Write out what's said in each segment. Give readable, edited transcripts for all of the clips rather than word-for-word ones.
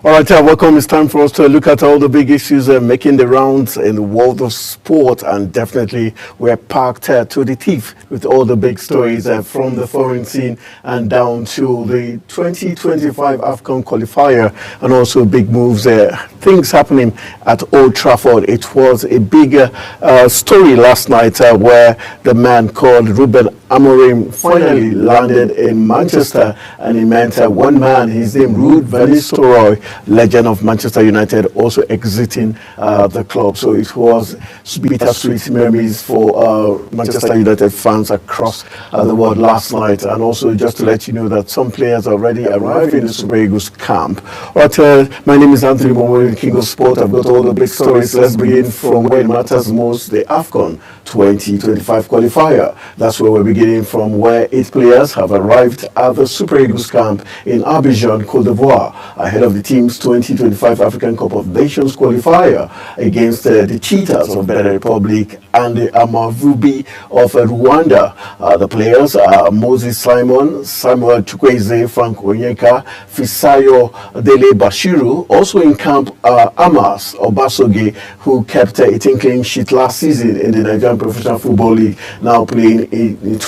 All right, welcome. It's time for us to look at all the big issues making the rounds in the world of sport, and definitely we're packed to the teeth with all the big stories from the foreign scene and down to the 2025 AFCON qualifier, and also big moves, things happening at Old Trafford. It was a big story last night where the man called Ruben Amorim finally landed in Manchester, and he meant one man, his name Ruud van Nistelrooy, legend of Manchester United, also exiting the club. So it was bittersweet memories for Manchester United fans across the world last night. And also just to let you know that some players already arrived in the Super Eagles camp. Right, my name is Anthony Momoy, King of Sport. I've got all the big stories. Let's begin from where it matters most, the AFCON 2025 qualifier. That's where we're beginning from, where 8 players have arrived at the Super Eagles camp in Abidjan, Cote d'Ivoire, ahead of the team's 2025 African Cup of Nations qualifier against the Cheetahs of Benin Republic and the Amavubi of Rwanda. The players are Moses Simon, Samuel Chukwueze, Frank Onyeka, Fisayo Dele Bashiru. Also in camp are Amas Obasoge, who kept a clean sheet last season in the Nigerian Professional Football League, now playing in Ethiopia.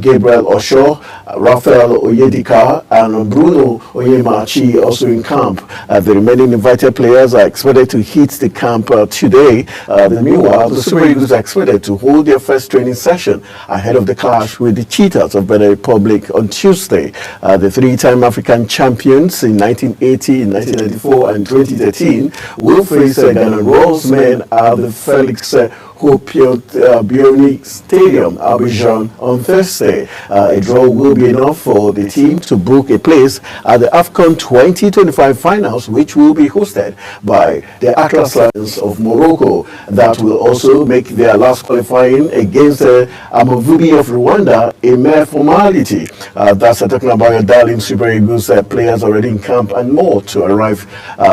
Gabriel Osho, Raphael Oyedika, and Bruno Onyemachi also in camp. The remaining invited players are expected to hit the camp today. Meanwhile, the Super Eagles are expected to hold their first training session ahead of the clash with the Cheetahs of Benin Republic on Tuesday. The three-time African champions in 1980, 1994, and 2013 will face Ghana Royals men at the Felix Bionic Stadium, Abidjan, on Thursday. A draw will be enough for the team to book a place at the AFCON 2025 finals, which will be hosted by the Atlas Lions of Morocco. That will also make their last qualifying against the Amavubi of Rwanda a mere formality. That's talking about your darling Super Eagles players already in camp and more to arrive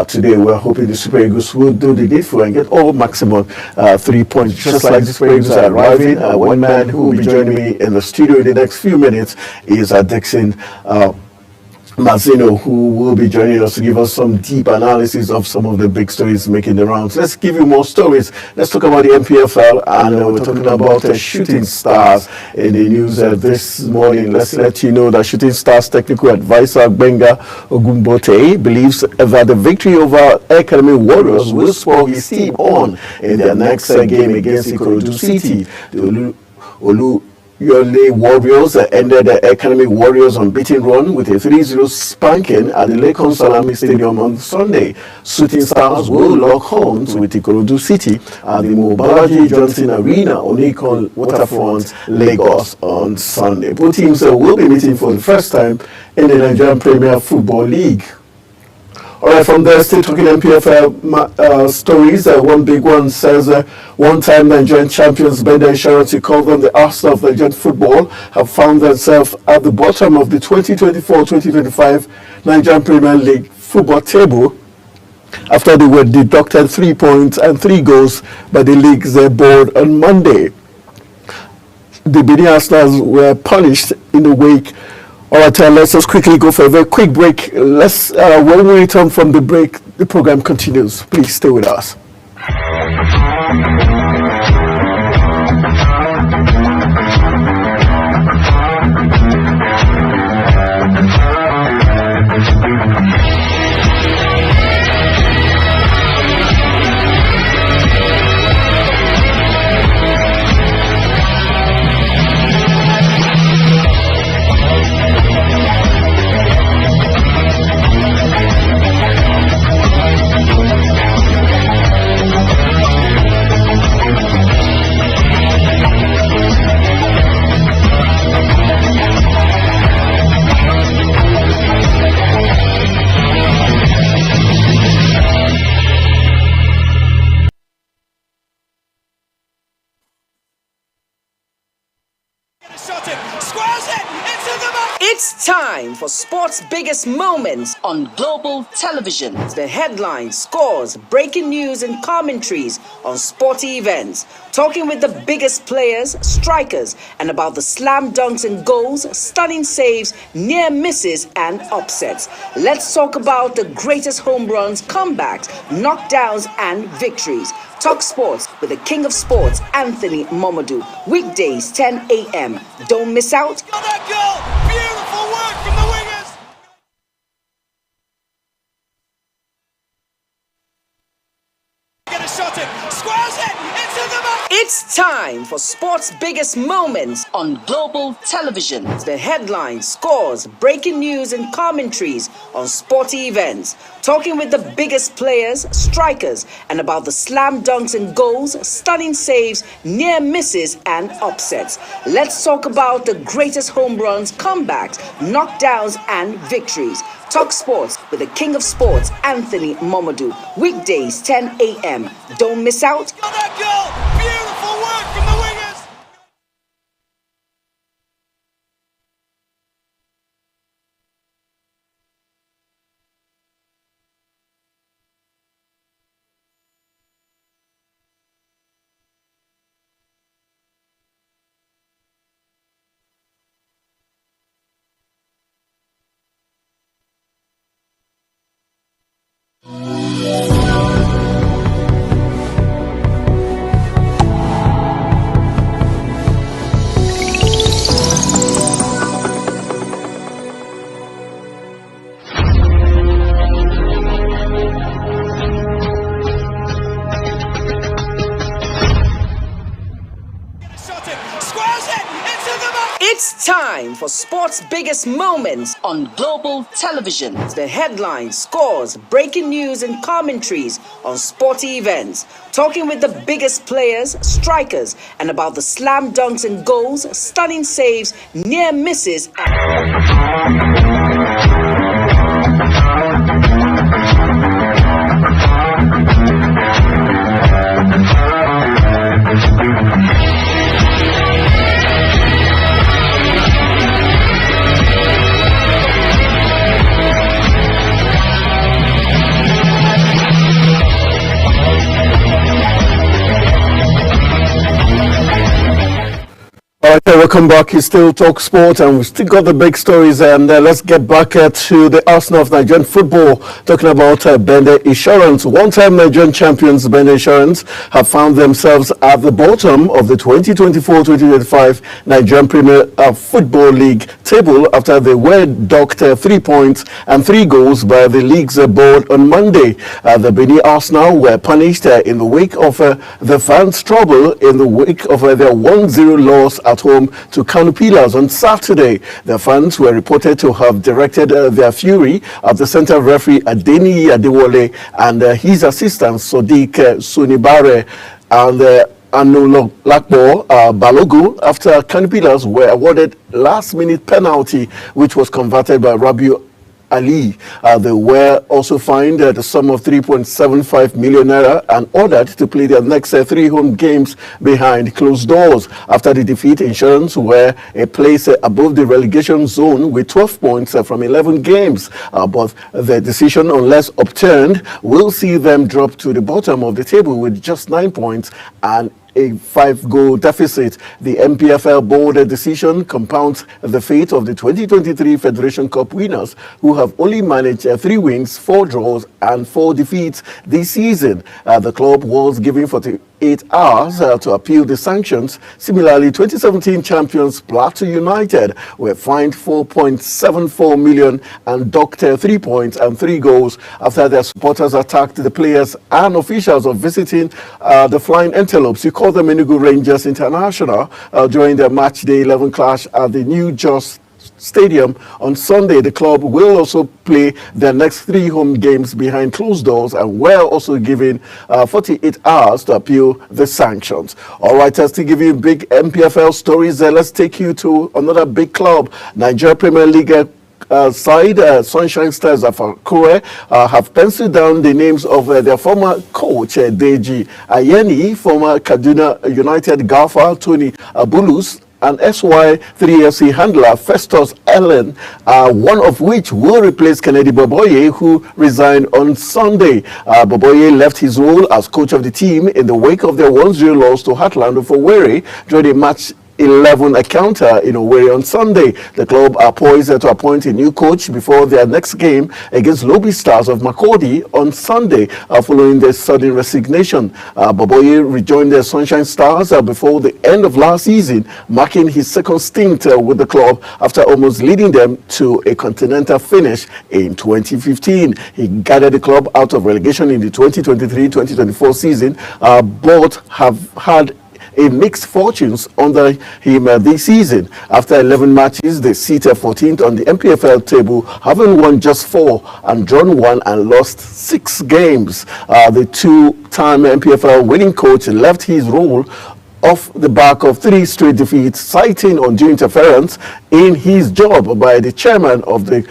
today. We're hoping the Super Eagles will do the needful and get all maximum 3 points. Just like the Super Eagles are arriving, one man who will be joining me in the studio in the next few minutes is Dixon Mazino, who will be joining us to give us some deep analysis of some of the big stories making the rounds. Let's give you more stories. Let's talk about the MPFL, and we're talking about Shooting Stars in the news this morning. Let's let you know that Shooting Stars technical advisor Benga Ogumbote believes that the victory over Academy Warriors will spur his team on in their next game against Ikorodu City. The Yole Warriors ended the Academy Warriors' unbeaten run with a 3-0 spanking at the Lekon Salami Stadium on Sunday. Shooting Stars will lock horns with Ikorodu City at the Mobolaji Johnson Arena on Ikon Waterfront, Lagos on Sunday. Both teams will be meeting for the first time in the Nigerian Premier Football League. All right, from there, still talking MPFL stories. One big one says one-time Nigerian champions Bender Insurance, you call them the Arsenal of Nigerian football, have found themselves at the bottom of the 2024-2025 Nigerian Premier League football table after they were deducted 3 points and 3 goals by the league's board on Monday. The Benin Arsenals were punished in the wake. All right, let's just quickly go for a very quick break. When we return from the break, the program continues. Please stay with us. Shot it, squares it into the It's time for sports' biggest moments on global television. The headlines, scores, breaking news, and commentaries on sporty events. Talking with the biggest players, strikers, and about the slam dunks and goals, stunning saves, near misses, and upsets. Let's talk about the greatest home runs, comebacks, knockdowns, and victories. Talk Sports with the King of Sports, Anthony Momodu. Weekdays, 10 a.m. Don't miss out. Beautiful work from the wingers. Get a shot in. Squares it into the back. It's time for sports' biggest moments on global television. The headlines, scores, breaking news, and commentaries on sporty events. Talking with the biggest players, strikers, and about the slam dunks and goals, stunning saves, near misses, and upsets. Let's talk about the greatest home runs, comebacks, knockdowns, and victories. Talk Sports with the King of Sports, Anthony Momodu. Weekdays, 10 a.m. Don't miss out. Beautiful work from the wingers. It's time for sports' biggest moments on global television. The headlines, scores, breaking news, and commentaries on sporty events. Talking with the biggest players, strikers, and about the slam dunks and goals, stunning saves, near misses, All right, welcome back. You still talk sport, and we still got the big stories. And let's get back to the Arsenal of Nigerian football. Talking about Bende Insurance. One-time Nigerian champions Bende Insurance have found themselves at the bottom of the 2024-2025 Nigerian Premier Football League table after they were docked 3 points and 3 goals by the league's board on Monday. The Benin Arsenal were punished in the wake of the fans' trouble in the wake of their 1-0 loss at home to Kano Pillars on Saturday. The fans were reported to have directed their fury at the centre referee Adeni Adewale and his assistant Sodiq Sunibare and Anulakbo Balogun after Kano Pillars were awarded last-minute penalty, which was converted by Rabiu Ali. They were also fined the sum of 3.75 million naira and ordered to play their next 3 home games behind closed doors. After the defeat, Insurance were a place above the relegation zone with 12 points from 11 games. But the decision, unless upturned, will see them drop to the bottom of the table with just 9 points and a 5-goal deficit. The MPFL board decision compounds the fate of the 2023 Federation Cup winners, who have only managed 3 wins, 4 draws, and 4 defeats this season. The club was given 48 hours to appeal the sanctions. Similarly, 2017 champions Plateau United were fined 4.74 million and docked 3 points and 3 goals after their supporters attacked the players and officials of visiting the Flying Antelopes. You call them Enugu Rangers International during their match day 11 clash at the New Jos Stadium on Sunday. The club will also play their next 3 home games behind closed doors and were also given 48 hours to appeal the sanctions. All right, to give you big MPFL stories, let's take you to another big club, Nigeria Premier League. Sunshine Stars of Akure have penciled down the names of their former coach, Deji Ayeni, former Kaduna United golfer Tony Bulus, and SY3FC handler Festus Ellen, one of which will replace Kennedy Boboye, who resigned on Sunday. Boboye left his role as coach of the team in the wake of their 1-0 loss to Heartland of Owerri during a match 11 encounter in Owerri on Sunday. The club are poised to appoint a new coach before their next game against Lobby Stars of Makurdi on Sunday, following their sudden resignation. Boboye rejoined the Sunshine Stars before the end of last season, marking his second stint with the club after almost leading them to a continental finish in 2015. He guided the club out of relegation in the 2023-2024 season. Both have had a mixed fortunes under him this season. After 11 matches, they seated 14th on the MPFL table, having won just 4 and drawn 1 and lost 6 games. The two-time MPFL winning coach left his role off the back of 3 straight defeats, citing undue interference in his job by the chairman of the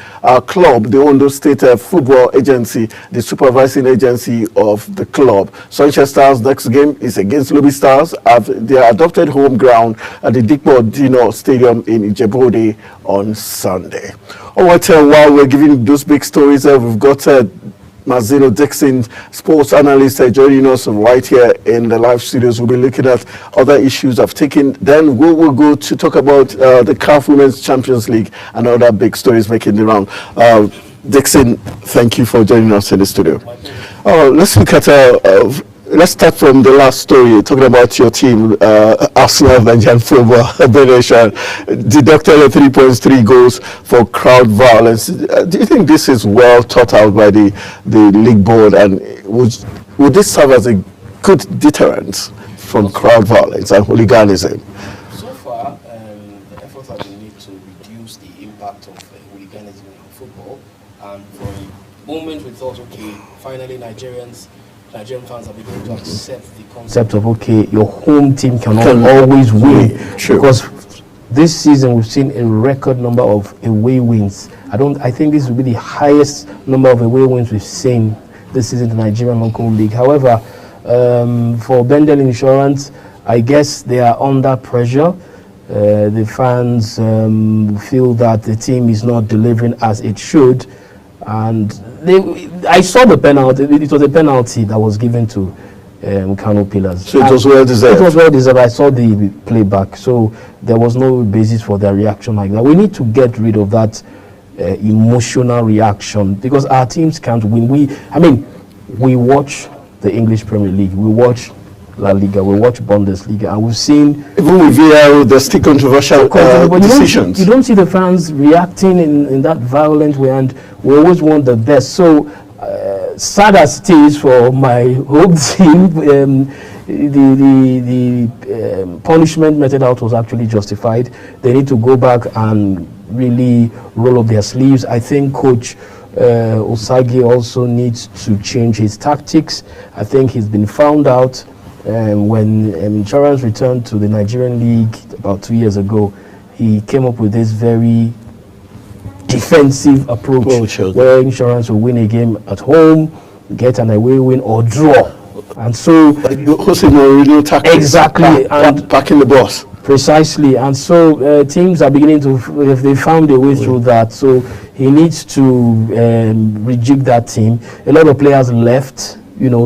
club, the Ondo State Football Agency, the supervising agency of the club. Sunshine Stars' next game is against Lobby Stars at their adopted home ground at the Dikpo Dino Stadium in Ijebu-Ode on Sunday. All right, while we're giving those big stories, we've got Mazino Dixon, sports analyst, joining us right here in the live studios. We'll be looking at other issues I've taken. Then we will go to talk about the CAF Women's Champions League and other big stories making the round. Dixon, thank you for joining us in the studio. Let's look at let's start from the last story, talking about your team, Arsenal Nigerian Football Federation, deducted 3.3 goals for crowd violence. Do you think this is well thought out by the league board, and would this serve as a good deterrent from crowd violence and hooliganism? So far, the efforts have been made to reduce the impact of hooliganism in football, and for a moment we thought, okay, finally Nigerian fans are beginning to accept the concept of, okay, your home team cannot always win. Sure. Because this season we've seen a record number of away wins. I think this will be the highest number of away wins we've seen this season in the Nigerian local league. However, for Bendel Insurance, I guess they are under pressure. The fans feel that the team is not delivering as it should. And I saw the penalty. It was a penalty that was given to Kano Pillars. So it was well deserved. It was well deserved. I saw the playback. So there was no basis for their reaction like that. We need to get rid of that emotional reaction, because our teams can't win. We watch the English Premier League. We watch La Liga, we watch Bundesliga, and we've seen, even with VAR, there's still controversial decisions. You don't see the fans reacting in that violent way, and we always want the best. So sad as it is for my home team, the punishment meted out was actually justified. They need to go back and really roll up their sleeves. I think Coach Osagi also needs to change his tactics. I think he's been found out. When Insurance returned to the Nigerian League about 2 years ago, he came up with this very defensive approach where Insurance will win a game at home, get an away win, or draw. And so, exactly, and back in the box. Precisely, and so teams are beginning to, if they found a way through that. So he needs to rejig that team. A lot of players left.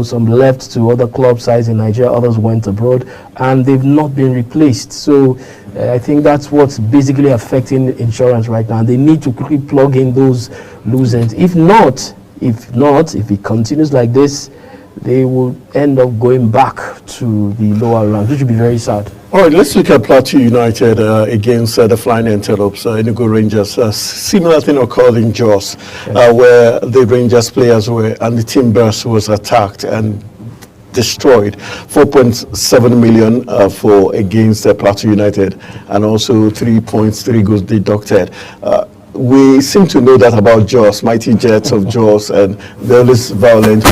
Some left to other club sides in Nigeria, others went abroad, and they've not been replaced. So I think that's what's basically affecting Insurance right now. They need to quickly plug in those loose ends. If it continues like this, they will end up going back to the lower ranks, which would be very sad. All right, let's look at Plateau United against the Flying Antelopes, Enugu Rangers. Similar thing occurred in Jos, where the Rangers players and the team bus was attacked and destroyed. 4.7 million for against Plateau United, and also 3.3 goals deducted. We seem to know that about Jos, Mighty Jets of Jos, and they're always violent.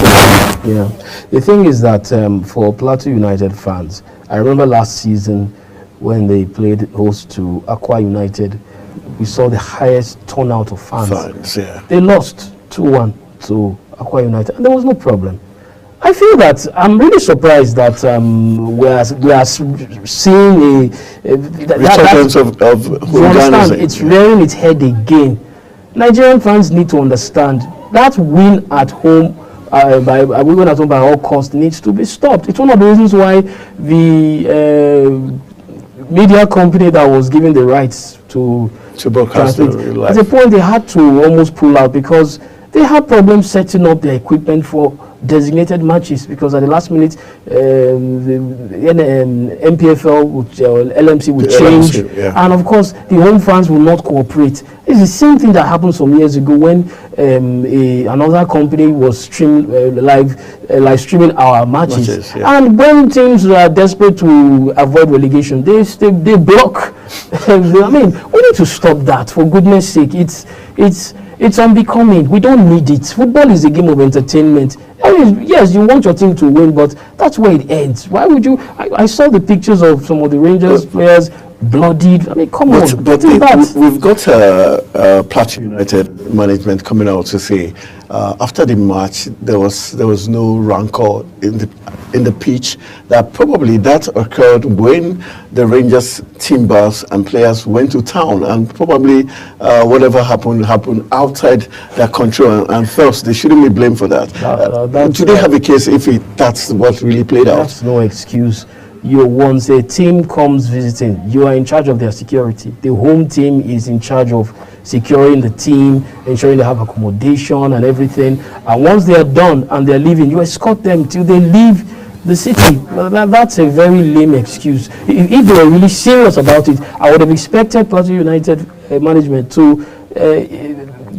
Yeah, the thing is that for Plateau United fans, I remember last season when they played host to Aqua United, we saw the highest turnout of fans. Yeah. They lost 2-1 to Aqua United, and there was no problem. I feel that I'm really surprised that we are seeing resurgence of you understand, hooliganism. it's rearing its head again. Nigerian fans need to understand that win at home by win at home by all costs needs to be stopped. It's one of the reasons why the media company that was given the rights to broadcast transmit, live. at a point they had to almost pull out because they had problems setting up their equipment for designated matches, because at the last minute the MPFL would, LMC would The change, LMC, yeah. and of course the home fans will not cooperate. It's the same thing that happened some years ago when another company was live streaming our matches, yeah. and when teams are desperate to avoid relegation, they block. I mean, we need to stop that, for goodness sake. It's unbecoming. We don't need it. Football is a game of entertainment. I mean, yes, you want your team to win, but that's where it ends. Why would you? I saw the pictures of some of the Rangers players bloodied. I mean, come on. But What is that? we've got Plateau United management coming out to say after the match there was no rancor in the pitch. That probably that occurred when the Rangers team bus and players went to town, and probably whatever happened outside their control, and thus they shouldn't be blamed for that. Do they have a case if that's what really played out? That's no excuse. Once a team comes visiting, you are in charge of their security. The home team is in charge of securing the team, ensuring they have accommodation and everything. And once they are done and they're leaving, you escort them till they leave the city. Well, that's a very lame excuse. If they were really serious about it, I would have expected Plateau United management to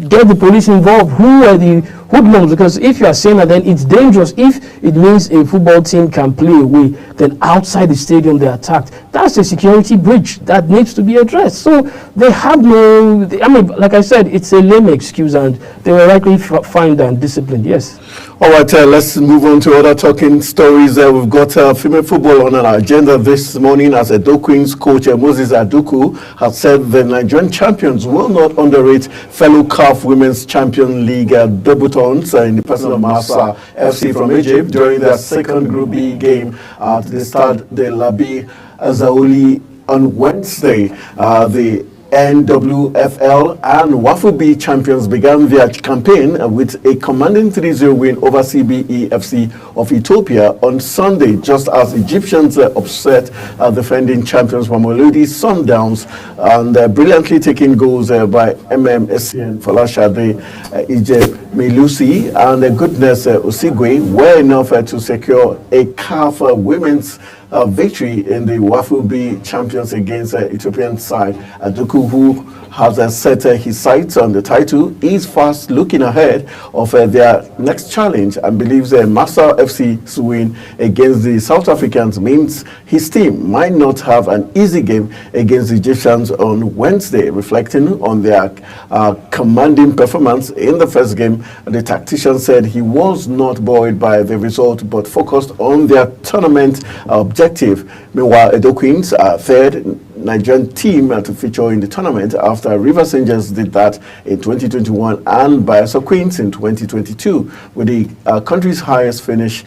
get the police involved. Who are the hoodlums? Because if you are saying that, then it's dangerous. If it means a football team can play away, then outside the stadium they attacked. That's a security breach that needs to be addressed. So they have no, I mean, like I said, it's a lame excuse, and they were rightly fined and disciplined. Yes. All right, let's move on to other talking stories. We've got female football on our agenda this morning, as Edo Queens coach Moses Aduku has said the Nigerian champions will not underrate fellow CAF Women's Champion League debutants in the person of Massa FC from Egypt during their second Group B game at the Stade de l'Abbé Azaouli on Wednesday. The NWFL and Wafu B champions began their campaign with a commanding 3-0 win over CBE FC of Ethiopia on Sunday, just as Egyptians upset defending champions Mamelodi Sundowns, and brilliantly taking goals by MMSN Folashade, Egypt Melusi and Goodness Osigwe were enough to secure a CAF women's victory in the Wafu B champions against Ethiopian side. Aduku, who has set his sights on the title, is fast looking ahead of their next challenge, and believes Massa FC's win against the South Africans means his team might not have an easy game against the Egyptians on Wednesday. Reflecting on their commanding performance in the first game, the tactician said he was not buoyed by the result but focused on their tournament objective. Meanwhile, Edo Queens are third Nigerian team to feature in the tournament after Rivers Angels did that in 2021 and Bayelsa Queens in 2022, with the country's highest finish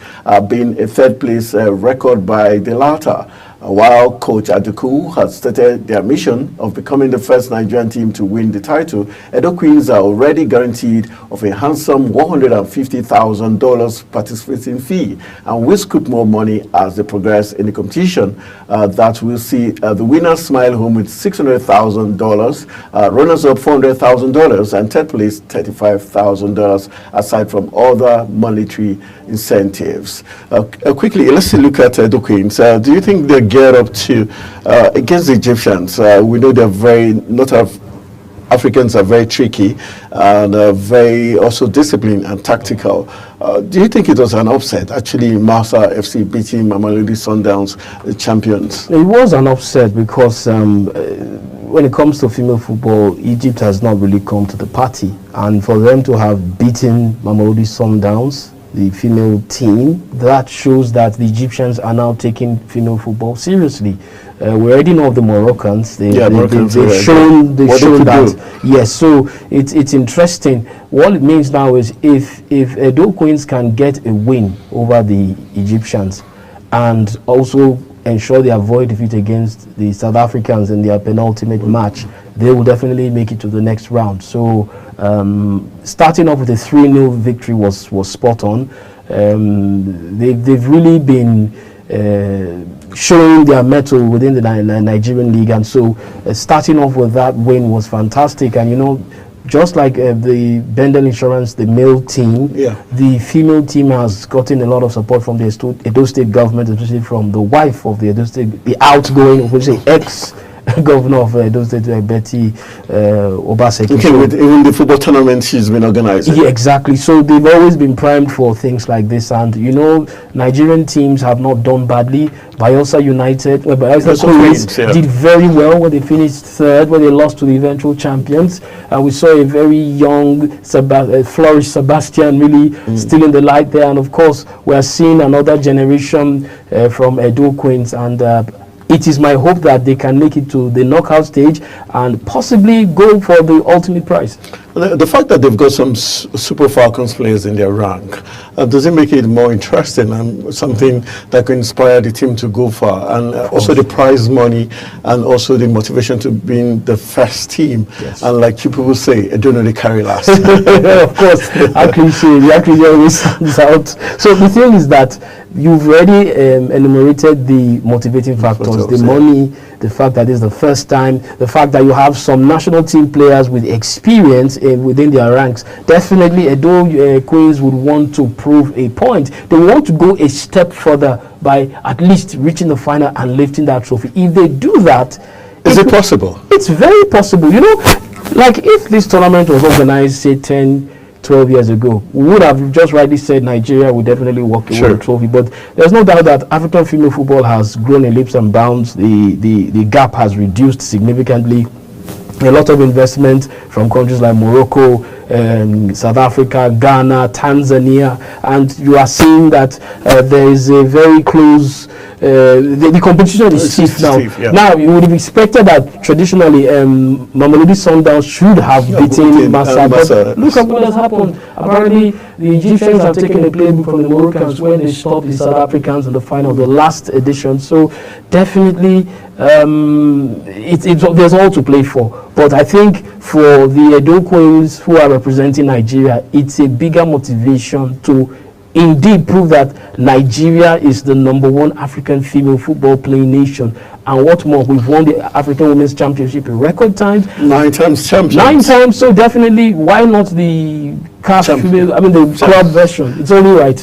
being a third place record by the latter. While Coach Aduku has stated their mission of becoming the first Nigerian team to win the title, Edo Queens are already guaranteed of a handsome $150,000 participating fee, and will scoop more money as they progress in the competition. That will see the winners smile home with $600,000, runners-up $400,000, and third place $35,000, aside from other monetary incentives. Quickly, let's look at Edo Queens. Do you think they're geared up to against the Egyptians? We know they're Africans are very tricky and very also disciplined and tactical. Do you think it was an upset, actually, Massa FC beating Mamelodi Sundowns, the champions? It was an upset because when it comes to female football, Egypt has not really come to the party, and for them to have beaten Mamelodi Sundowns the female team. That shows that the Egyptians are now taking female football seriously. We already know of the Moroccans. They've shown that. Yes, so it's interesting. What it means now is if Edo Queens can get a win over the Egyptians and also ensure they avoid defeat against the South Africans in their penultimate match, they will definitely make it to the next round. So starting off with a 3-0 victory was spot on. They've really been showing their mettle within the Nigerian league, and so starting off with that win was fantastic. And you know, just like the Bendel Insurance, the male team, the female team has gotten a lot of support from the Edo State government, especially from the wife of the Edo State, the outgoing, ex-governor of Edo State, Betty Obaseki. Okay, with even the football tournament she's been organizing. Yeah, exactly. So they've always been primed for things like this, and you know, Nigerian teams have not done badly. Bayelsa United, Bayelsa Queens did very well when they finished third, when they lost to the eventual champions. And we saw a very young, Flourish Sebastian really still in the light there. And of course, we are seeing another generation from Edo Queens, and it is my hope that they can make it to the knockout stage and possibly go for the ultimate prize. The fact that they've got some Super Falcons players in their rank, does it make it more interesting and something that can inspire the team to go far? And also the prize money and also the motivation to being the first team. Yes. And like you people say, I don't know, they carry last. Of course, actually always sounds out. So the thing is that you've already enumerated the motivating factors, the money, the fact that it's the first time, the fact that you have some national team players with experience within their ranks. Definitely Edo Queens would want to prove a point. They want to go a step further by at least reaching the final and lifting that trophy. If they do that, is it possible? It's very possible. You know, like if this tournament was organized, say 10-12 years ago, we would have just rightly said Nigeria would definitely walk away with the trophy. But there's no doubt that African female football has grown in leaps and bounds. The gap has reduced significantly. A lot of investment from countries like Morocco, South Africa, Ghana, Tanzania, and you are seeing that there is a very close. The competition is stiff now. Now, you would have expected that traditionally Mamelodi Sundowns should have beaten Massa. But look at what has happened. Apparently, the Egyptians have taken a playbook from the Moroccans when they stopped the South Africans in the final, the last edition. So definitely, there's all to play for. But I think for the Edo Queens who are representing Nigeria, it's a bigger motivation to indeed prove that Nigeria is the #1 African female football playing nation. And what more, we've won the African Women's Championship in record time. 9 times champions. 9 times, so definitely, why not the female, the club version? It's only right.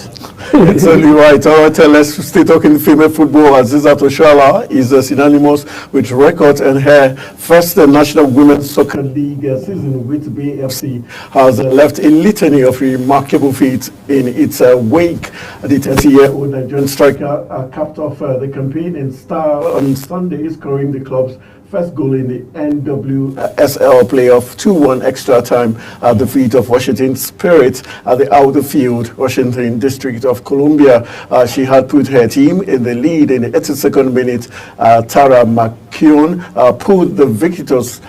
It's only right. All right, let's stay talking female football. Azizat Oshoala is synonymous with records, and her first National Women's Soccer League season with BFC has left a litany of remarkable feats in its wake. The 30-year-old Nigerian striker capped off the campaign and star on Sunday, scoring the club's first goal in the NWSL playoff 2-1 extra time at the feet of Washington Spirit at the Outer Field, Washington District of Columbia. She had put her team in the lead in the 82nd minute. Tara McKeown pulled the visitors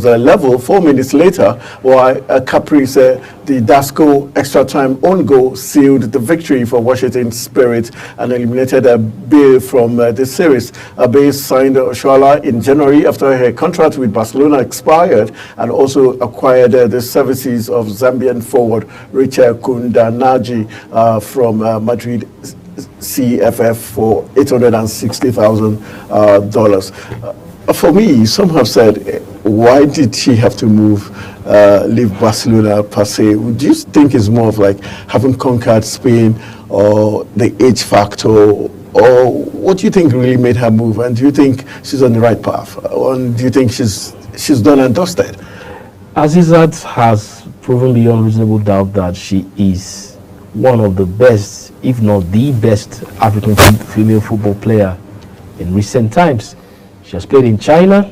level 4 minutes later, while Caprice, the Dasco extra time own goal, sealed the victory for Washington Spirit and eliminated Bay from the series. Bay signed Oshoala in January after her contract with Barcelona expired, and also acquired the services of Zambian forward Richard Kundanaji from Madrid CFF for $860,000. For me, some have said, why did she have to leave Barcelona per se? Do you think it's more of like having conquered Spain, or the age factor, or what do you think really made her move? And do you think she's on the right path? Or do you think she's done and dusted? Azizat has proven beyond reasonable doubt that she is one of the best, if not the best, African female football player in recent times. She has played in China,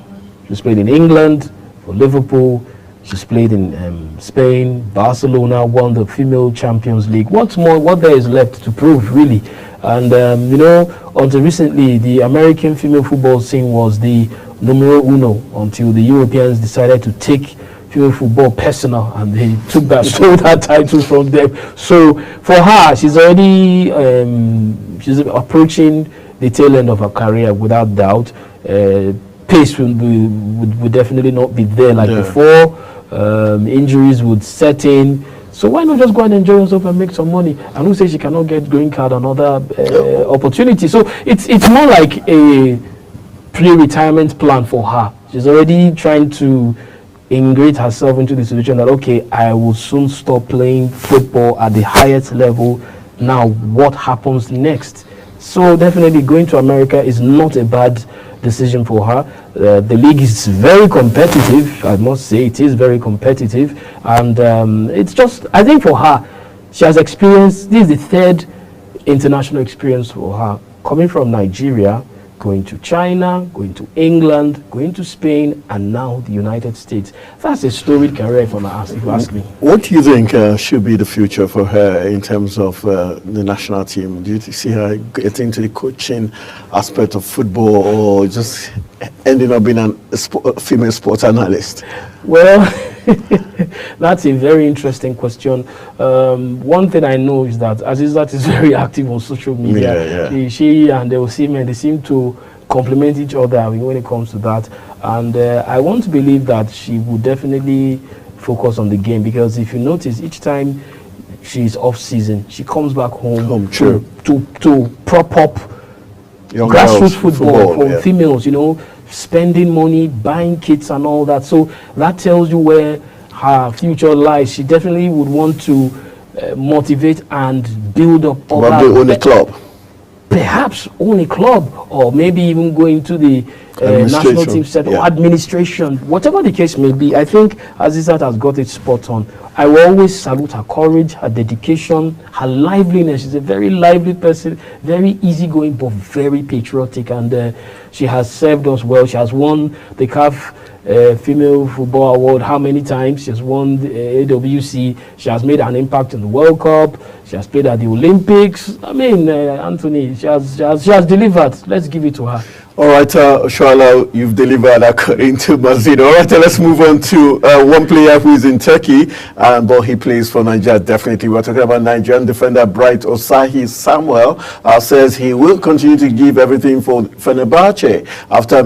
she's played in England, for Liverpool. She's played in Spain, Barcelona, won the Female Champions League. What's more, what there is left to prove, really? And, until recently, the American female football scene was the numero uno until the Europeans decided to take female football personal, and they stole that title from them. So for her, she's already she's approaching the tail end of her career without doubt. Pace would definitely not be there like before. Injuries would set in. So why not just go and enjoy yourself and make some money? And who says she cannot get green card and other opportunity? So it's more like a pre-retirement plan for her. She's already trying to ingrate herself into the situation that, okay, I will soon stop playing football at the highest level. Now, what happens next? So definitely going to America is not a bad decision for her. The league is very competitive. I must say it is very competitive. And it's just, I think for her, she has experienced, this is the third international experience for her. Coming from Nigeria, going to China, going to England, going to Spain, and now the United States. That's a storied career if you ask me. What do you think should be the future for her in terms of the national team? Do you see her getting into the coaching aspect of football, or just ending up being a female sports analyst? Well, that's a very interesting question. One thing I know is that Azizat is very active on social media. She and the Osimhen, they seem to complement each other when it comes to that. And I want to believe that she would definitely focus on the game, because if you notice, each time she's off season, she comes back home to prop up Young grassroots girls, football for females, spending money, buying kits and all that. So that tells you where her future lies. She definitely would want to motivate and build up. Probably own a club. Perhaps own a club, or maybe even go into the national team set or administration, whatever the case may be. I think Azizat has got it spot on. I will always salute her courage, her dedication, her liveliness. She's a very lively person, very easygoing, but very patriotic, and she has served us well. She has won the CAF Female Football Award how many times? She has won the AWC. She has made an impact in the World Cup. She has played at the Olympics. I mean, Anthony, she has delivered. Let's give it to her. All right, Shola, you've delivered according to Mazino. All right, let's move on to one player who is in Turkey, but he plays for Nigeria, definitely. We're talking about Nigerian defender Bright Osayi Samuel. Says he will continue to give everything for Fenerbahce after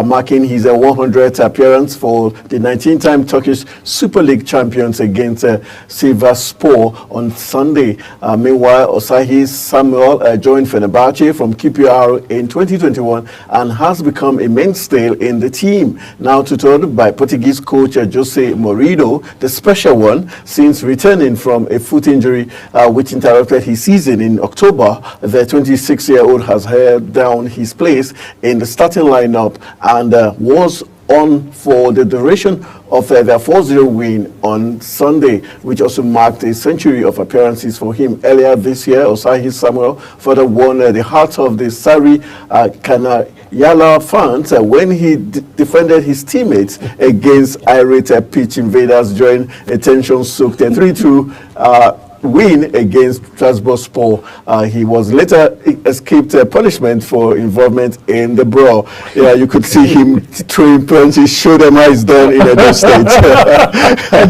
marking his 100th appearance for the 19-time Turkish Super League champions against Sivasspor on Sunday. Meanwhile, Osayi Samuel joined Fenerbahce from QPR in 2021 and has become a mainstay in the team. Now tutored by Portuguese coach Jose Mourinho, the special one, since returning from a foot injury which interrupted his season in October. The 26-year-old has held down his place in the starting lineup and was on for the duration of their 4-0 win on Sunday, which also marked a century of appearances for him. Earlier this year, Osayi Samuel further won the heart of the Sari Kanayala fans when he defended his teammates against irate pitch invaders during a tension-soaked 3-2 win against Trabzonspor. He was later escaped punishment for involvement in the brawl. Yeah, you could see him throwing punches, show them how it's done in Edo State.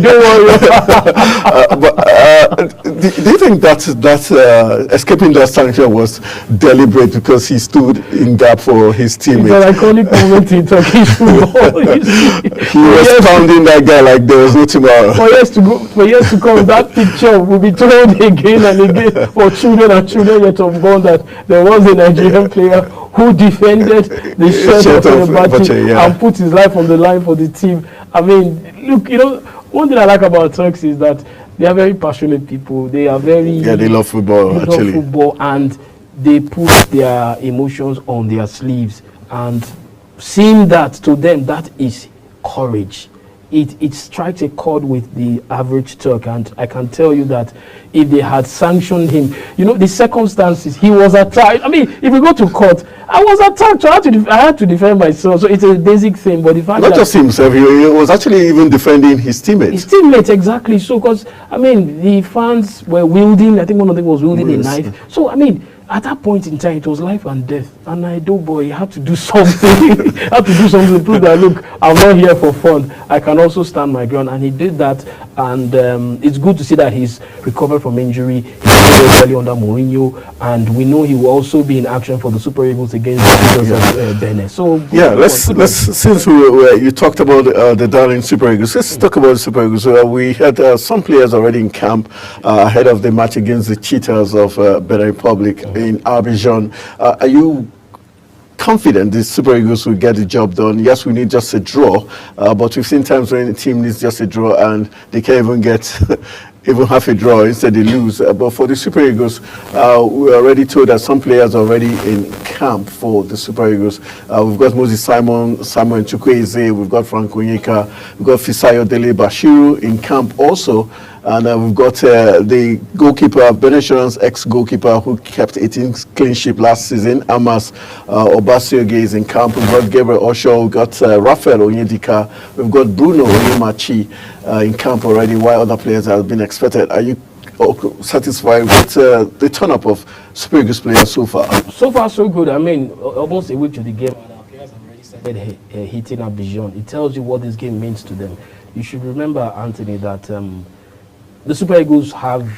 Don't worry. Do you think that escaping that sanction was deliberate because he stood in gap for his teammates? It's an iconic moment in Turkish football. He was pounding that guy like there was no tomorrow. For years to come, that picture will be told again and again for children and children yet unborn that there was a Nigerian player who defended the shirt of Fenerbahce and put his life on the line for the team. I mean, look, one thing I like about Turks is that they are very passionate people. They are very... they love football, actually. Love football, and they put their emotions on their sleeves. And seeing that, to them, that is courage. it strikes a chord with the average Turk, and I can tell you that if they had sanctioned him, you know, the circumstances, he was attacked. I mean, if we go to court, I was attacked, so I had to defend myself. So it's a basic thing, but the fact Not that just himself, he was actually even defending his teammates. his teammates, exactly. So, because I mean, the fans were wielding. I think one of them was wielding a knife. So, I mean, at that point in time, it was life and death. And I do, boy, had to do something. Had to do something to prove that, look, I'm not here for fun. I can also stand my ground. And he did that. And it's good to see that he's recovered from injury. He played early under Mourinho. And we know he will also be in action for the Super Eagles against the Benin. So, Yeah, let's since you talked about the darling Super Eagles, let's talk about the Super Eagles. We had some players already in camp ahead of the match against the Cheetahs of Benin Republic in Abidjan. Are you confident the Super Eagles will get the job done? Yes, we need just a draw, but we've seen times when the team needs just a draw and they can't even get even half a draw, instead they lose. But for the Super Eagles, we are already told that some players are already in camp for the Super Eagles. We've got Moses Simon Chukwueze, we've got Frank Onyeka, we've got Fisayo Dele Bashiru in camp also. And we've got the goalkeeper, Benetron's ex-goalkeeper who kept 18 clean sheet last season, Amas Obasioge is in camp. We've got Gabriel Osho, we've got Raphael Onyedika, we've got Bruno Onyemachi in camp already, while other players have been expected. Are you satisfied with the turn-up of Super Eagles players so far? So far, so good. I mean, almost a week to the game, and our players have already started hitting Abidjan. It tells you what this game means to them. You should remember, Anthony, that the Super Eagles have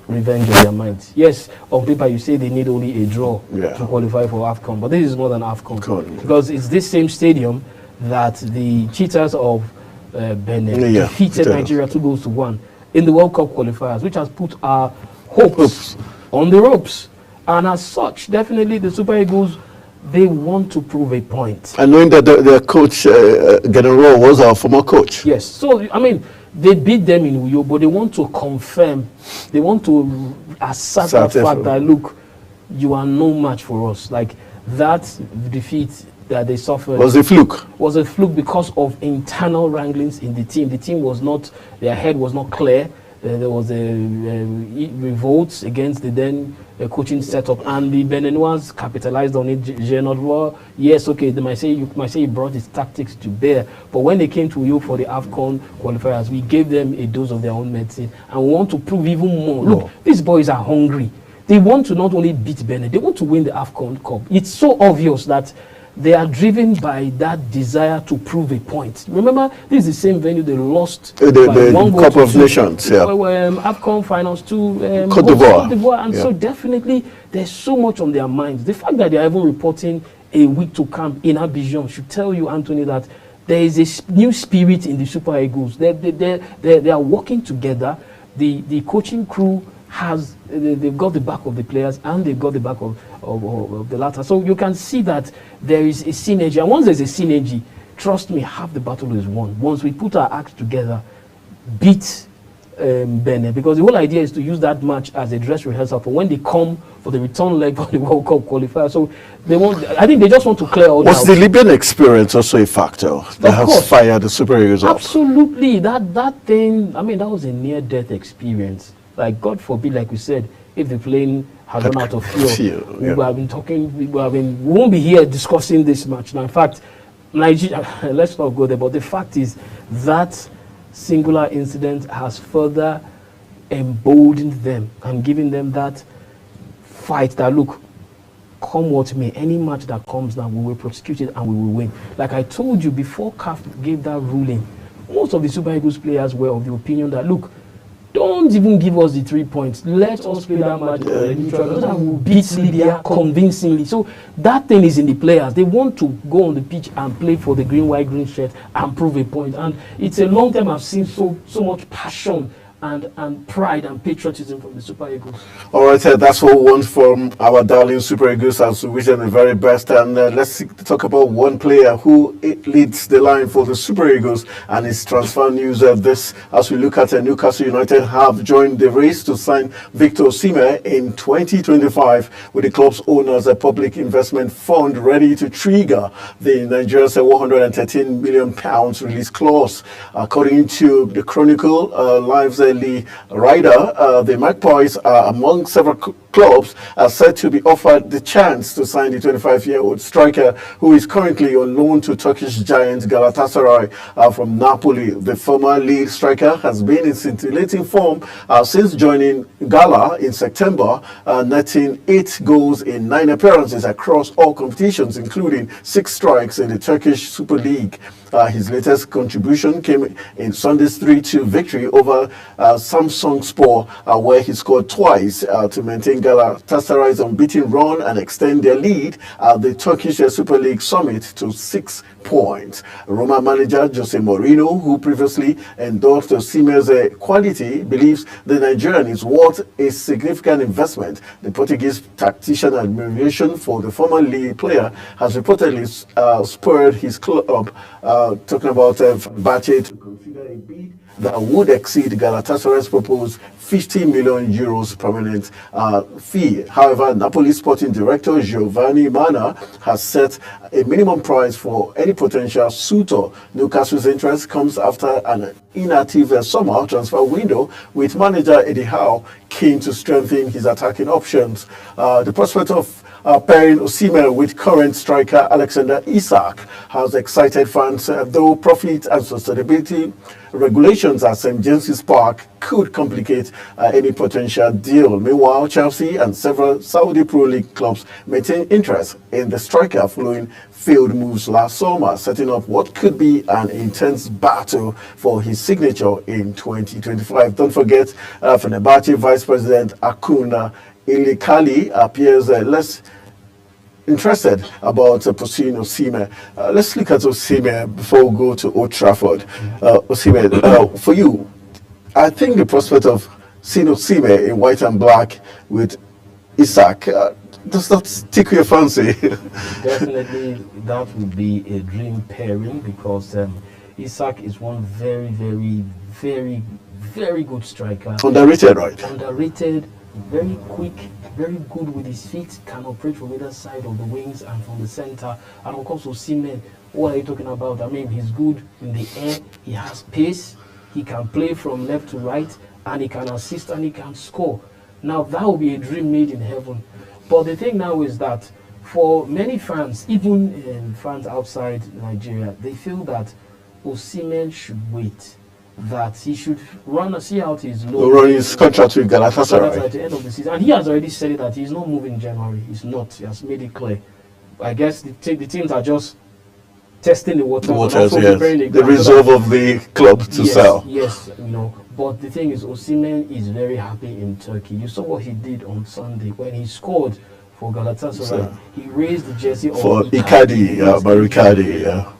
revenge on their minds. Yes, on paper you say they need only a draw to qualify for AFCON, but this is more than AFCON because it's this same stadium that the Cheetahs of Benin defeated Nigeria 2-1 in the World Cup qualifiers, which has put our hopes on the ropes. And as such, definitely the Super Eagles, they want to prove a point. And knowing that their coach, General, was our former coach. Yes, so I mean, they beat them in Uyo, but they want to confirm, they want to assert the fact that, look, you are no match for us. Like, that defeat that they suffered was a fluke. Was a fluke because of internal wranglings in the team. The team was not, their head was not clear. There was a revolt against the then coaching setup, and the Beninois capitalized on it. Genodwa, yes, okay, they might say you brought his tactics to bear, but when they came to you for the AFCON qualifiers, we gave them a dose of their own medicine, and we want to prove even more. Look, these boys are hungry. They want to not only beat Benin, they want to win the AFCON Cup. It's so obvious that they are driven by that desire to prove a point. Remember, this is the same venue they lost the Cup of Nations, AFCON finals to Cote d'Ivoire. And so definitely there's so much on their minds. The fact that they are even reporting a week to camp in Abidjan should tell you, Anthony, that there is a new spirit in the Super Eagles. They are working together. The coaching crew they've got the back of the players and they've got the back of the latter. So you can see that there is a synergy. And once there's a synergy, trust me, half the battle is won. Once we put our acts together, beat Benin, because the whole idea is to use that match as a dress rehearsal for when they come for the return leg for the World Cup qualifier. So they want, I think they just want to clear all that. Was the Libyan experience also a factor that has fired the Super Eagles off? Absolutely. That thing, I mean, that was a near-death experience. Like, God forbid, like we said, if the plane had run out of fuel, we have been talking, we won't be here discussing this match. Now, in fact, Nigeria, let's not go there, but the fact is that singular incident has further emboldened them and given them that fight that, look, come what may, any match that comes now, we will prosecute it and we will win. Like I told you, before CAF gave that ruling, most of the Super Eagles players were of the opinion that, look, don't even give us the 3 points. Let us play that match. That will beat Libya convincingly. So that thing is in the players. They want to go on the pitch and play for the green, white, green shirt and prove a point. And it's a long time I've seen so much passion and pride and patriotism from the Super Eagles. All right, that's what we want from our darling Super Eagles, as we wish them the very best. And let's talk about one player who leads the line for the Super Eagles and his transfer news. This, as we look at Newcastle United have joined the race to sign Victor Osimhen in 2025, with the club's owners a public investment fund ready to trigger the Nigeria's £113 million release clause. According to the Chronicle, Live's early rider, the Magpies are among several clubs are said to be offered the chance to sign the 25-year-old striker, who is currently on loan to Turkish giant Galatasaray from Napoli. The former league striker has been in scintillating form since joining Gala in September, netting 8 goals in 9 appearances across all competitions, including 6 strikes in the Turkish Super League. His latest contribution came in Sunday's 3-2 victory over Samsunspor, where he scored twice to maintain Galatasaray's unbeaten run and extend their lead at the Turkish Super League summit to 6 points. Roma manager Jose Mourinho, who previously endorsed Osimhen's quality, believes the Nigerian is worth a significant investment. The Portuguese tactician admiration for the former league player has reportedly spurred his club, talking about Fenerbahce, to consider a bid that would exceed Galatasaray's proposed €50 million permanent fee. However, Napoli sporting director Giovanni Manna has set a minimum price for any potential suitor. Newcastle's interest comes after an inactive summer transfer window, with manager Eddie Howe keen to strengthen his attacking options. The prospect of pairing Osimhen with current striker Alexander Isak has excited fans, though profit and sustainability regulations at St. James's Park could complicate any potential deal. Meanwhile, Chelsea and several Saudi Pro League clubs maintain interest in the striker following failed moves last summer, setting up what could be an intense battle for his signature in 2025. Don't forget, Fenerbahce Vice President Akuna Ilikali appears less interested about pursuing Osimhen. Let's look at Osimhen before we go to Old Trafford. Osimhen, for you, I think the prospect of seeing Osimhen in white and black with Isak does not tickle your fancy. Definitely, that would be a dream pairing, because Isak is one very, very, very, very good striker. Underrated, right? Underrated, very quick, very good with his feet, can operate from either side of the wings and from the center. And of course, Osimhen, what are you talking about? I mean, he's good in the air, he has pace, he can play from left to right, and he can assist and he can score. Now, that will be a dream made in heaven. But the thing now is that for many fans, even fans outside Nigeria, they feel that Osimhen should wait, that he should see out his loan. Run his contract with Galatasaray At the end of the season. And he has already said that he's not moving in January. He's not. He has made it clear. I guess the teams are just testing the waters. Yes. The resolve of the club to sell. Yes, But the thing is, Osimhen is very happy in Turkey. You saw what he did on Sunday when he scored for Galatasaray. He raised the jersey for Icardi.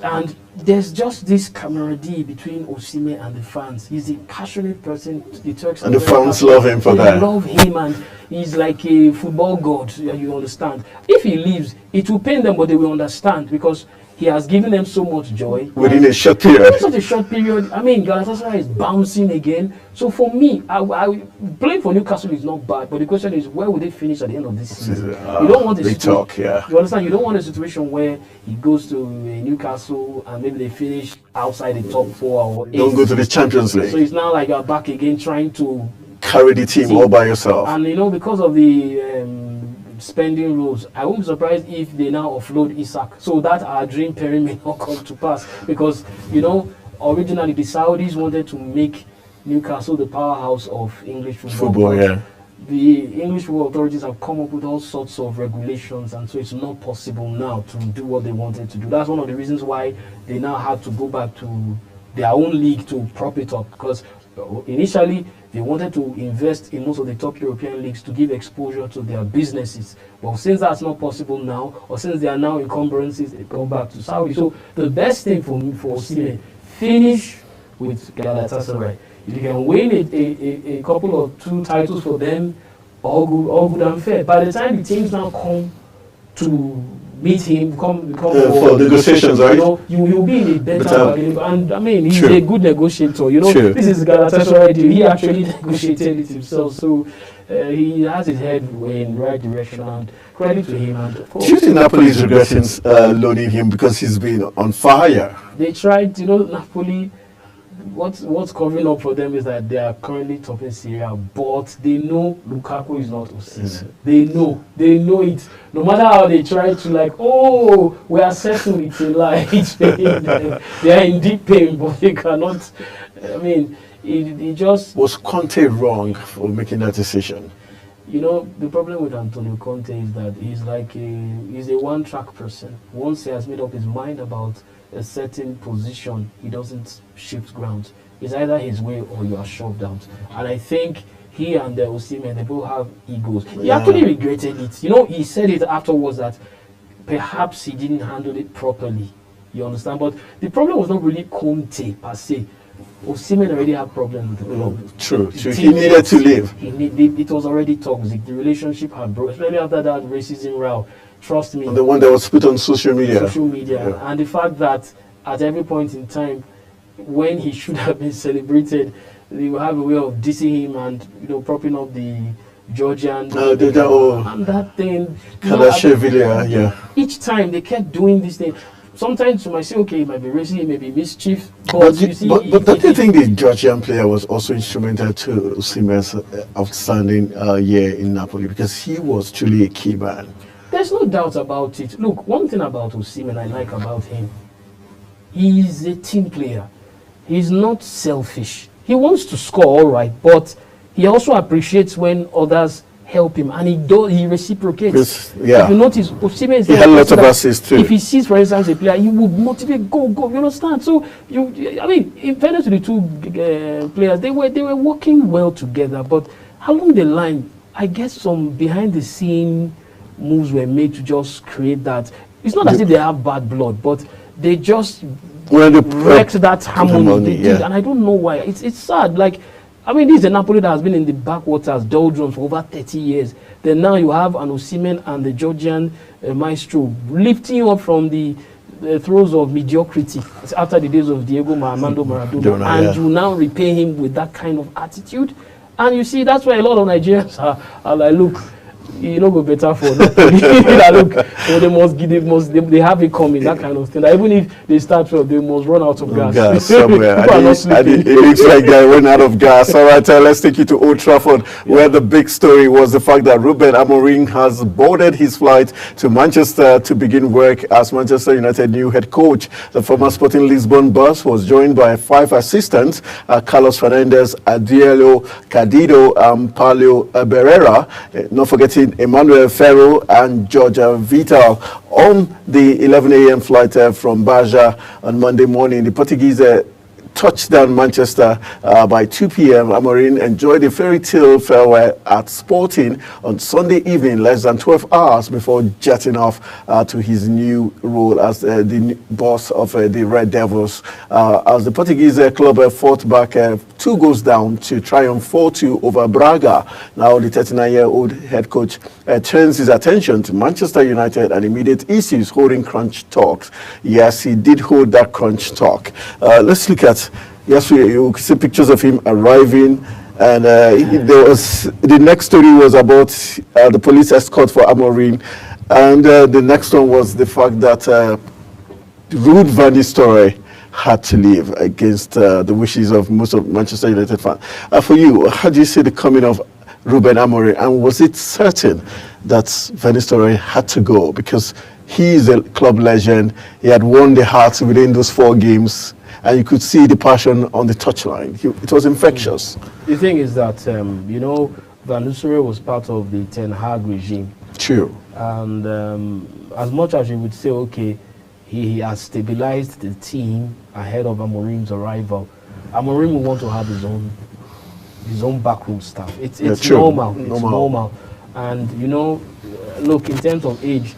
And there's just this camaraderie between Osimhen and the fans. He's a passionate person. The Turks and the fans love him for that. They love him, and he's like a football god. You understand? If he leaves, it will pain them, but they will understand, because he has given them so much joy within a short period. In such a short period. I mean, Galatasaray is bouncing again. So for me, playing for Newcastle is not bad, but the question is, where will they finish at the end of this season? You don't want You understand? You don't want a situation where he goes to Newcastle and maybe they finish outside the top 4 or 8. Don't go to the Champions League. So it's now like you're back again trying to carry the team all by yourself. And because of the spending rules, I won't be surprised if they now offload Isak, so that our dream pairing may not come to pass, because originally the Saudis wanted to make Newcastle the powerhouse of English football. The English football authorities have come up with all sorts of regulations, and so it's not possible now to do what they wanted to do. That's one of the reasons why they now had to go back to their own league to prop it up, because initially they wanted to invest in most of the top European leagues to give exposure to their businesses. But since that's not possible now, or since there are now encumbrances, they go back to Saudi. So the best thing for Osimhen, finish with Galatasaray. If you can win a couple of 2 titles for them, all good and fair. By the time the teams now come to meet him, become for negotiations, right? You know, you'll be in a better bargaining. And I mean, he's True. a good negotiator. You know, True. this is Galatasaray deal. He actually negotiated it himself. So he has his head in the right direction, and credit to him. And of course, Do you think Napoli is regretting loaning him because he's been on fire? they tried, you know, Napoli. What's covering up for them is that they are currently topping Serie A, but they know Lukaku is not Osimhen. They know it. No matter how they try to like, oh, we are certain it's a lie. It's pain. They are in deep pain, but they cannot. I mean, it just. Was Conte wrong for making that decision? You know, the problem with Antonio Conte is that he's a one-track person. Once he has made up his mind about a certain position, he doesn't shift grounds. It's either his way or you are shoved out. And I think he and Osimhen, they both have egos. He actually regretted it. You know, he said it afterwards that perhaps he didn't handle it properly. You understand? But the problem was not really Conte per se. Osimhen already had problems with the club. True. The He needed to leave. It was already toxic. The relationship had broken, especially after that racism row. Trust me. And the one that was put on social media. Yeah. And the fact that at every point in time, when he should have been celebrated, they will have a way of dissing him and, you know, propping up the Georgian and that thing. Yeah. Each time they kept doing this thing. Sometimes you might say, okay, it might be racing, it may be mischief, But don't you think the Georgian player was also instrumental to Osimhen's outstanding year in Napoli, because he was truly a key man? There's no doubt about it. Look, one thing about Osimhen I like about him, he's a team player. He's not selfish. He wants to score, all right, but he also appreciates when others help him, and he reciprocates. Yes, yeah. If you notice, Osimhen is He had lots of assists too. If he sees, for instance, a player, he would motivate, go, you understand? So, I mean, in fairness to the two players, they were working well together, but along the line, I guess some behind-the-scene moves were made to just create that. It's not as if they have bad blood, but they just wrecked that harmony. They did, and I don't know why. It's sad. Like, I mean, this is a Napoli that has been in the backwaters, doldrums for over 30 years. Then now you have an Osimhen and the Georgian maestro lifting you up from the throes of mediocrity after the days of Diego Armando Maradona, and you now repay him with that kind of attitude. And you see, that's why a lot of Nigerians are like, look, you know, go better for Napoli. Look, so they have it coming, that kind of thing. That even if they start well, they must run out of gas. Somewhere. It looks like they went out of gas. All right, let's take you to Old Trafford, where the big story was the fact that Ruben Amorim has boarded his flight to Manchester to begin work as Manchester United new head coach. The former Sporting Lisbon boss was joined by 5 assistants, Carlos Fernandez, Adielo Cadido, and Paulo Barrera, not forgetting Emmanuel Ferro and Georgia Vital on the 11 a.m. flight from Baja on Monday morning. The Portuguese touchdown Manchester by 2 p.m. Amorim enjoyed a fairy tale farewell at Sporting on Sunday evening, less than 12 hours before jetting off to his new role as the boss of the Red Devils. As the Portuguese club fought back 2 goals down to triumph 4-2 over Braga. Now the 39-year-old head coach turns his attention to Manchester United and immediate issues holding crunch talks. Yes, he did hold that crunch talk. Let's look at, yes, you see pictures of him arriving, and there was, the next story was about the police escort for Amorim, and the next one was the fact that Ruud van Nistelrooy had to leave against the wishes of most of Manchester United fans. For you, how do you see the coming of Ruben Amorim, and was it certain that Van Nistelrooy had to go, because he is a club legend, he had won the hearts within those 4 games, and you could see the passion on the touchline. It was infectious. The thing is that, you know, Van Nistelrooy was part of the Ten Hag regime. True. And as much as you would say, okay, he has stabilized the team ahead of Amorim's arrival, Amorim will want to have his own backroom staff. It's normal. It's normal. And, you know, look, in terms of age,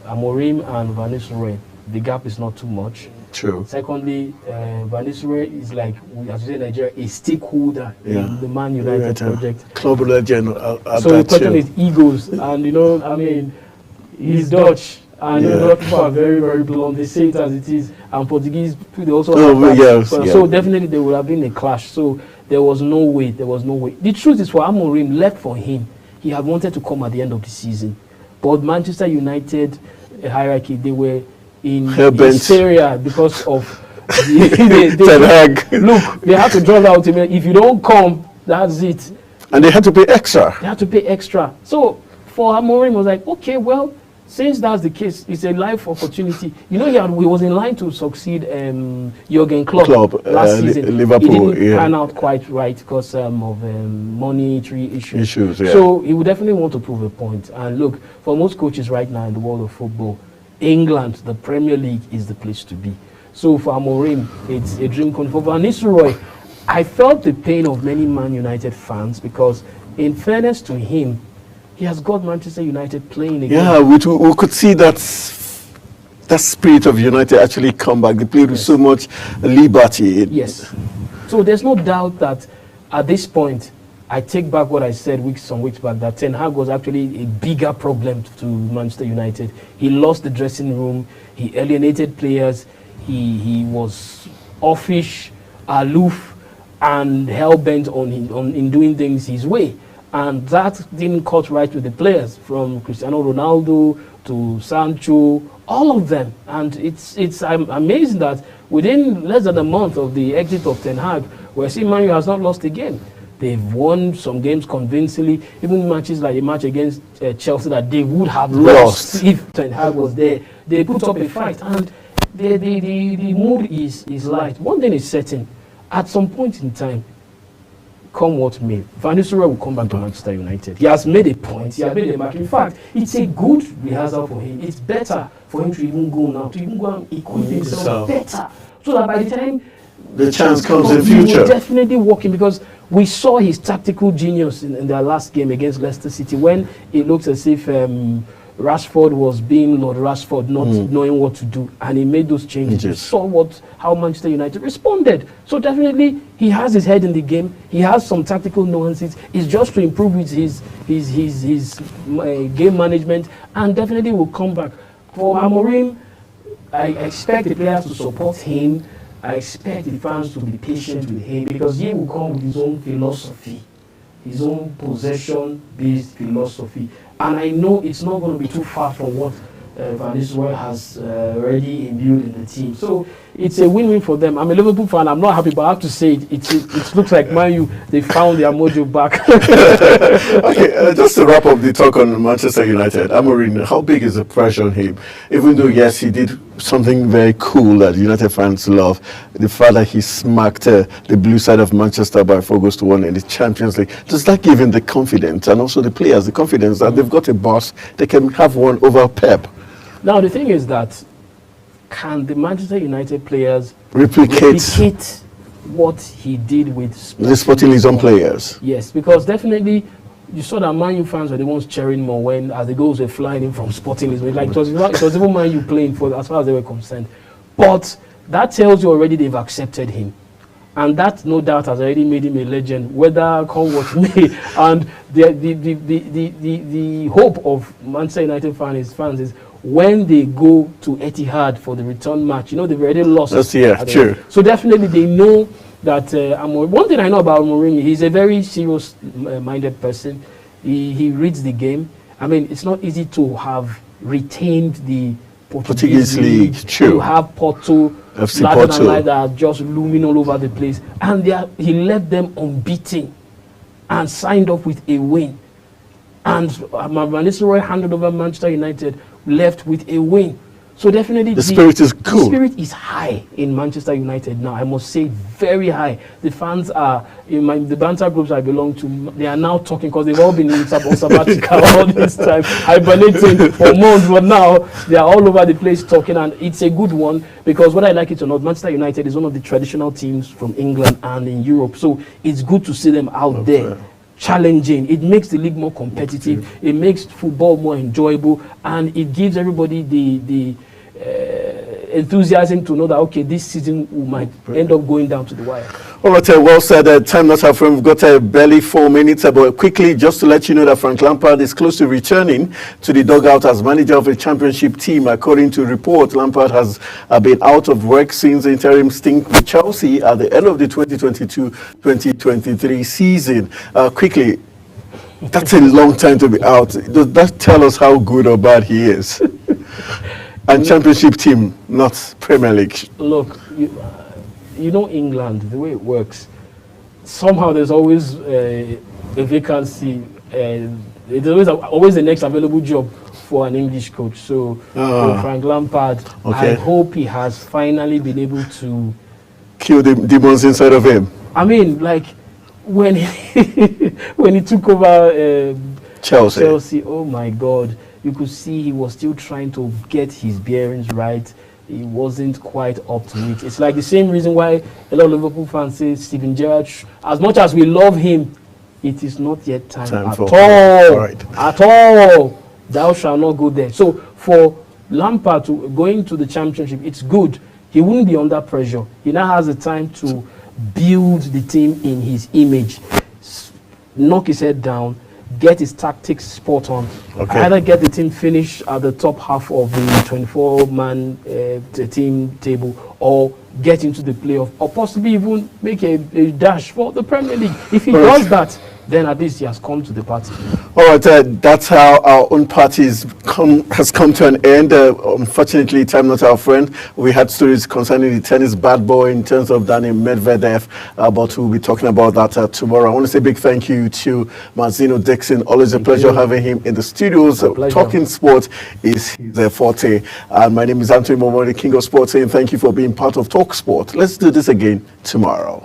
Amorim and Van Nistelrooy, the gap is not too much. True. Secondly, Van Nistelrooy is like, as you say, Nigeria, a stakeholder in the Man United project. Club legend. So the question is egos, and I mean, he's Dutch, and Dutch people are very, very blunt. They say it as it is, and Portuguese they also have that. So definitely there would have been a clash. So there was no way. The truth is, for Amorim, left for him, he had wanted to come at the end of the season, but Manchester United hierarchy, they were in hysteria because of look, they had to draw the ultimate. If you don't come, that's it. And they had to pay extra. So for Amorim, was like, okay, well, since that's the case, it's a life opportunity. He was in line to succeed Jurgen Klopp last season. Liverpool, it didn't pan out quite right because of monetary issues. Yeah. So he would definitely want to prove a point. And look, for most coaches right now in the world of football, England, the Premier League is the place to be. So for Amorim, it's a dream come. For Van Nistelrooy, I felt the pain of many Man United fans because, in fairness to him, he has got Manchester United playing again. Yeah, we could see that spirit of United actually come back. They played with so much liberty. Yes. So there's no doubt that at this point, I take back what I said some weeks back, that Ten Hag was actually a bigger problem to Manchester United. He lost the dressing room. He alienated players. He was offish, aloof, and hell-bent in doing things his way. And that didn't cut right with the players, from Cristiano Ronaldo to Sancho, all of them. And it's amazing that within less than a month of the exit of Ten Hag, we're seeing Man U has not lost a game. They've won some games convincingly, even matches like the match against Chelsea that they would have lost if Ten Hag was there. They put up a fight, and the mood is light. One thing is certain, at some point in time, come what may, Van Nistelrooy will come back to Manchester United. He has made a point. He has made a mark. In fact, it's a good rehearsal for him. It's better for him to even go now, to even go and equip himself better, so that by the time the chance comes in future, he will definitely work in, because we saw his tactical genius in their last game against Leicester City, when it looks as if Rashford was being Lord Rashford, not knowing what to do, and he made those changes. We saw how Manchester United responded. So definitely, he has his head in the game. He has some tactical nuances. It's just to improve his game management, and definitely will come back. For Amorim, I expect the players to support him. I expect the fans to be patient with him, because he will come with his own philosophy, his own possession-based philosophy. And I know it's not going to be too far from what Van Nistelrooy has already imbued in the team. So it's a win-win for them. I'm a Liverpool fan. I'm not happy, but I have to say it looks like Man U, they found their mojo back. Okay, just to wrap up the talk on Manchester United, Amorim, how big is the pressure on him? Even though, yes, he did something very cool that United fans love, the fact that he smacked the blue side of Manchester by 4-1 in the Champions League, does that give him the confidence, and also the players the confidence that they've got a boss, they can have one over Pep? Now, the thing is that, can the Manchester United players replicate what he did with Sporting Lisbon players? Yes, because definitely you saw that Man U fans were the ones cheering more when, as the goals were flying in from Sporting Lisbon. Like, it was even Man U playing for, as far as they were concerned. But that tells you already they've accepted him. And that, no doubt, has already made him a legend, whether come what may. And the hope of Manchester United fans is when they go to Etihad for the return match, they've already lost. True. So definitely they know that one thing I know about Mourinho, he's a very serious-minded person. He reads the game. I mean, it's not easy to have retained the Portuguese League. True. To have Porto, FC Porto, that are just looming all over the place, and he left them unbeaten and signed off with a win. And Van Nistelrooy handed over Manchester United, left with a win. So definitely the spirit is cool. The spirit is high in Manchester United now. I must say, very high. The fans are, the banter groups I belong to, they are now talking, because they've all been in sabbatical all this time, hibernating for months, but now they are all over the place talking, and it's a good one, because whether I like it or not, Manchester United is one of the traditional teams from England and in Europe. So it's good to see them out there challenging. It makes the league more competitive. It makes football more enjoyable, and it gives everybody enthusiasm to know that, okay, this season we might end up going down to the wire. All right, well said. Time not our friend. We've got barely 4 minutes. But quickly, just to let you know that Frank Lampard is close to returning to the dugout as manager of a championship team. According to report, Lampard has been out of work since the interim stint with Chelsea at the end of the 2022-2023 season. Quickly, that's a long time to be out. Does that tell us how good or bad he is? And championship team, not Premier League. Look, you know England, the way it works, somehow there's always a vacancy, and there's always the next available job for an English coach. So for Frank Lampard, I hope he has finally been able to kill the demons inside of him. I mean, like when he took over Chelsea, oh my God, you could see he was still trying to get his bearings right. He wasn't quite up to it. It's like the same reason why a lot of Liverpool fans say Steven Gerrard, as much as we love him, it is not yet time at all. Right. At all. Thou shalt not go there. So for Lampard to going to the championship, it's good. He wouldn't be under pressure. He now has the time to build the team in his image, knock his head down, get his tactics spot on. Either get the team finished at the top half of the 24-man team table, or get into the playoff, or possibly even make a dash for the Premier League. If he does that, then at least he has come to the party. All right, that's how our own party has come to an end. Unfortunately, time not our friend. We had stories concerning the tennis bad boy in terms of Daniil Medvedev, but we'll be talking about that tomorrow. I want to say a big thank you to Mazzino Dixon. Always a pleasure having him in the studios. Talking sport is his forte. My name is Anthony Momo, the King of Sports, saying thank you for being part of Talk Sport. Let's do this again tomorrow.